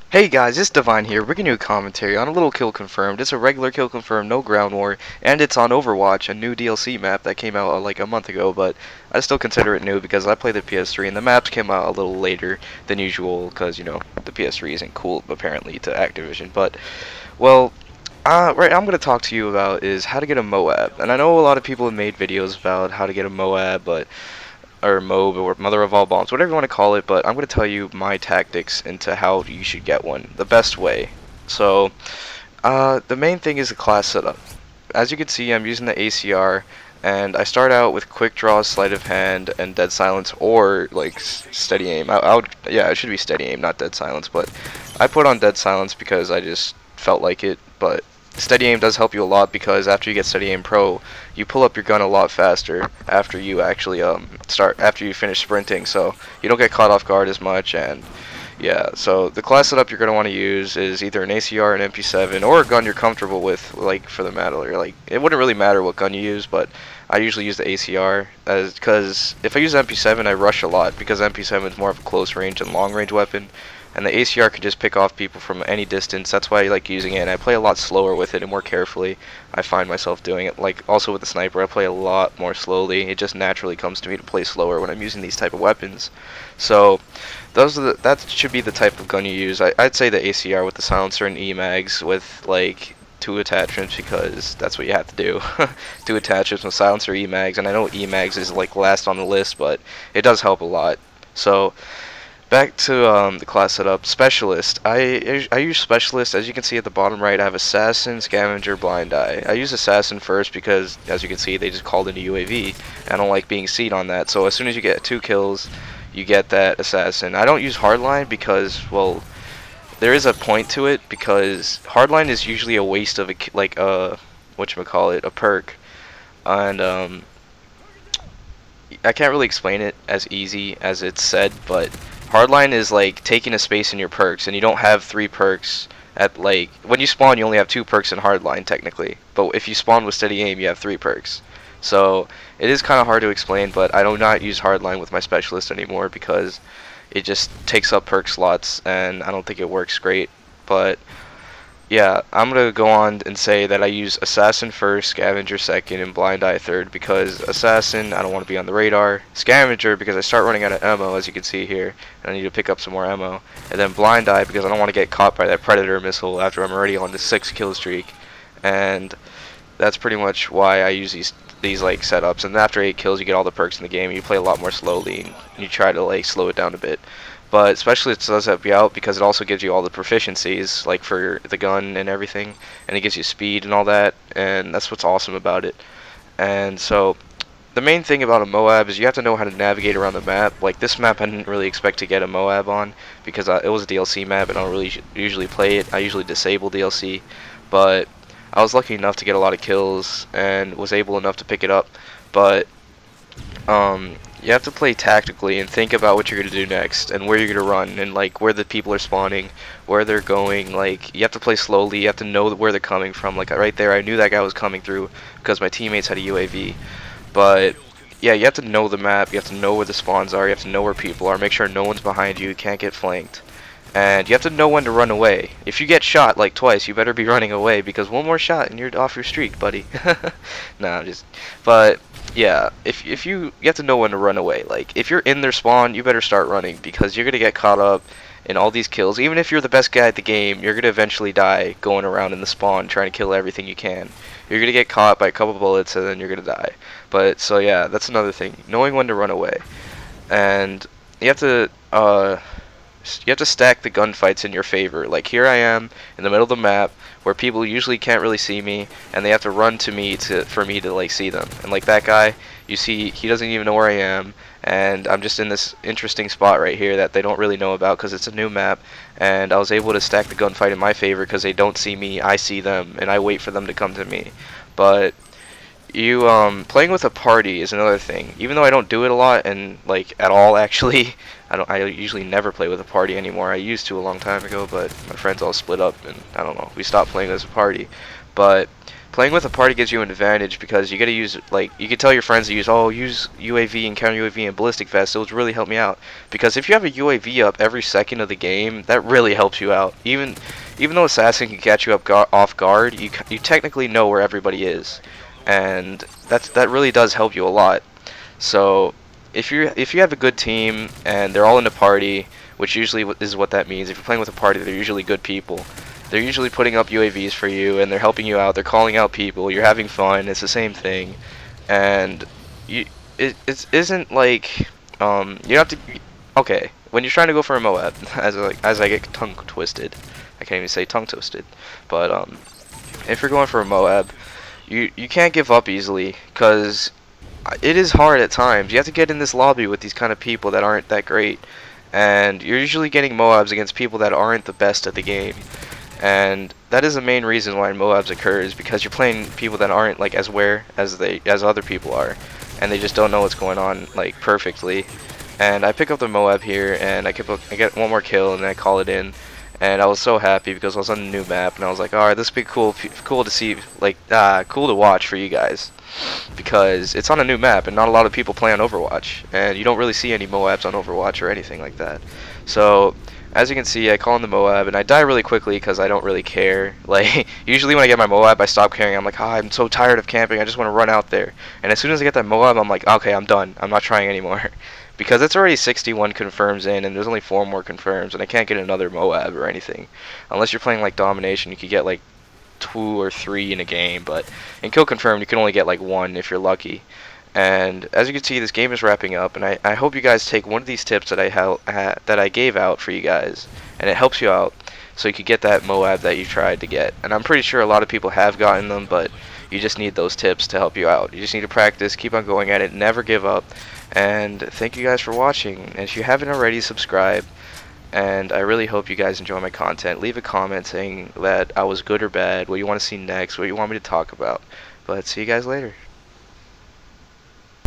Hey guys, it's Divine here, bringing you a commentary on a little kill confirmed. It's a regular kill confirmed, no ground war, and it's on Overwatch, a new DLC map that came out like a month ago, but I still consider it new because I play the PS3 and the maps came out a little later than usual because, the PS3 isn't cool apparently to Activision. But, well, right, I'm going to talk to you about is how to get a MOAB. And I know a lot of people have made videos about how to get a MOAB, but or MOAB or Mother of All Bombs, whatever you want to call it, but I'm going to tell you my tactics into how you should get one, the best way. So, the main thing is the class setup. As you can see, I'm using the ACR, and I start out with quick draw, sleight of hand, and dead silence, or like steady aim. Yeah, it should be steady aim, not dead silence, but I put on dead silence because I just felt like it. But steady aim does help you a lot because after you get steady aim pro, you pull up your gun a lot faster after you actually after you finish sprinting, so you don't get caught off guard as much. And yeah, so the class setup you're going to want to use is either an ACR, an MP7, or a gun you're comfortable with, like, for the matter. Like, it wouldn't really matter what gun you use, but I usually use the ACR, because if I use MP7, I rush a lot, because MP7 is more of a close range and long range weapon, and the ACR can just pick off people from any distance. That's why I like using it, and I play a lot slower with it and more carefully. I find myself doing it. Like, also with the sniper, I play a lot more slowly. It just naturally comes to me to play slower when I'm using these type of weapons. So that should be the type of gun you use. I'd say the ACR with the silencer and E-mags with like two attachments, because that's what you have to do. Two attachments with silencer, E-mags, and I know E-mags is like last on the list, but it does help a lot. So back to the class setup. Specialist. I use Specialist. As you can see at the bottom right, I have Assassin, Scavenger, Blind Eye. I use Assassin first because, as you can see, they just called in a UAV. I don't like being C'd on that, so as soon as you get 2 kills, you get that Assassin. I don't use Hardline because, well, there is a point to it, because Hardline is usually a waste of whatchamacallit, a perk. And I can't really explain it as easy as it's said, but Hardline is like taking a space in your perks, and you don't have 3 perks at, like, when you spawn you only have 2 perks in Hardline technically, but if you spawn with steady aim you have 3 perks. So it is kind of hard to explain, but I do not use Hardline with my Specialist anymore because it just takes up perk slots and I don't think it works great. But yeah, I'm going to go on and say that I use Assassin first, Scavenger second, and Blind Eye third, because Assassin, I don't want to be on the radar. Scavenger, because I start running out of ammo, as you can see here, and I need to pick up some more ammo. And then Blind Eye, because I don't want to get caught by that Predator missile after I'm already on the 6 kill streak. And that's pretty much why I use these like setups. And after 8 kills, you get all the perks in the game. You play a lot more slowly, and you try to like slow it down a bit. But Specialist does help you out because it also gives you all the proficiencies, like for the gun and everything, and it gives you speed and all that, and that's what's awesome about it. And so the main thing about a MOAB is you have to know how to navigate around the map. Like this map I didn't really expect to get a MOAB on because it was a DLC map and I don't really usually play it. I usually disable DLC, but I was lucky enough to get a lot of kills and was able enough to pick it up. But you have to play tactically and think about what you're going to do next and where you're going to run and like where the people are spawning, where they're going. Like you have to play slowly, you have to know where they're coming from. Like right there I knew that guy was coming through because my teammates had a UAV. But yeah, you have to know the map, you have to know where the spawns are, you have to know where people are, make sure no one's behind you, you can't get flanked. And you have to know when to run away. If you get shot like twice, you better be running away because one more shot and you're off your streak, buddy. Nah, but yeah, if you have to know when to run away. Like if you're in their spawn, you better start running because you're gonna get caught up in all these kills. Even if you're the best guy at the game, you're gonna eventually die going around in the spawn trying to kill everything you can. You're gonna get caught by a couple bullets and then you're gonna die. But so yeah, that's another thing. Knowing when to run away. And you have to stack the gunfights in your favor. Like here I am in the middle of the map where people usually can't really see me and they have to run to me for me to like see them. And like that guy, you see he doesn't even know where I am, and I'm just in this interesting spot right here that they don't really know about because it's a new map, and I was able to stack the gunfight in my favor because they don't see me, I see them, and I wait for them to come to me. But you playing with a party is another thing. Even though I don't do it a lot and like at all actually, I usually never play with a party anymore. I used to a long time ago, but my friends all split up and I don't know. We stopped playing as a party. But playing with a party gives you an advantage because you got to use like you can tell your friends to use UAV and counter UAV and ballistic vest. It would really help me out because if you have a UAV up every second of the game, that really helps you out. Even though assassin can catch you up off guard, you technically know where everybody is, and that really does help you a lot. So if you have a good team and they're all in a party, which usually is what that means. If you're playing with a party, they're usually good people. They're usually putting up UAVs for you, and they're helping you out. They're calling out people. You're having fun. It's the same thing, and it isn't like you have to. Okay, when you're trying to go for a MOAB, as I get tongue twisted, I can't even say tongue twisted, but if you're going for a MOAB, you can't give up easily because it is hard at times. You have to get in this lobby with these kind of people that aren't that great, and you're usually getting MOABs against people that aren't the best at the game. And that is the main reason why MOABs occurs, because you're playing people that aren't like as aware as other people are, and they just don't know what's going on like perfectly. And I pick up the MOAB here, and I get one more kill, and then I call it in. And I was so happy because I was on a new map, and I was like, alright, this would be cool to see, like, cool to watch for you guys, because it's on a new map, and not a lot of people play on Overwatch, and you don't really see any MOABs on Overwatch or anything like that. So as you can see, I call in the MOAB, and I die really quickly because I don't really care. Like, usually when I get my MOAB, I stop caring. I'm like, I'm so tired of camping, I just want to run out there. And as soon as I get that MOAB, I'm like, okay, I'm done. I'm not trying anymore. Because it's already 61 confirms in, and there's only 4 more confirms, and I can't get another MOAB or anything. Unless you're playing like Domination, you could get like 2 or 3 in a game, but in Kill Confirmed, you can only get like 1 if you're lucky. And as you can see, this game is wrapping up, and I hope you guys take one of these tips that I gave out for you guys, and it helps you out, so you could get that MOAB that you tried to get. And I'm pretty sure a lot of people have gotten them, but you just need those tips to help you out. You just need to practice, keep on going at it, never give up. And thank you guys for watching. And if you haven't already, subscribe. And I really hope you guys enjoy my content. Leave a comment saying that I was good or bad, what you want to see next, what you want me to talk about. But see you guys later.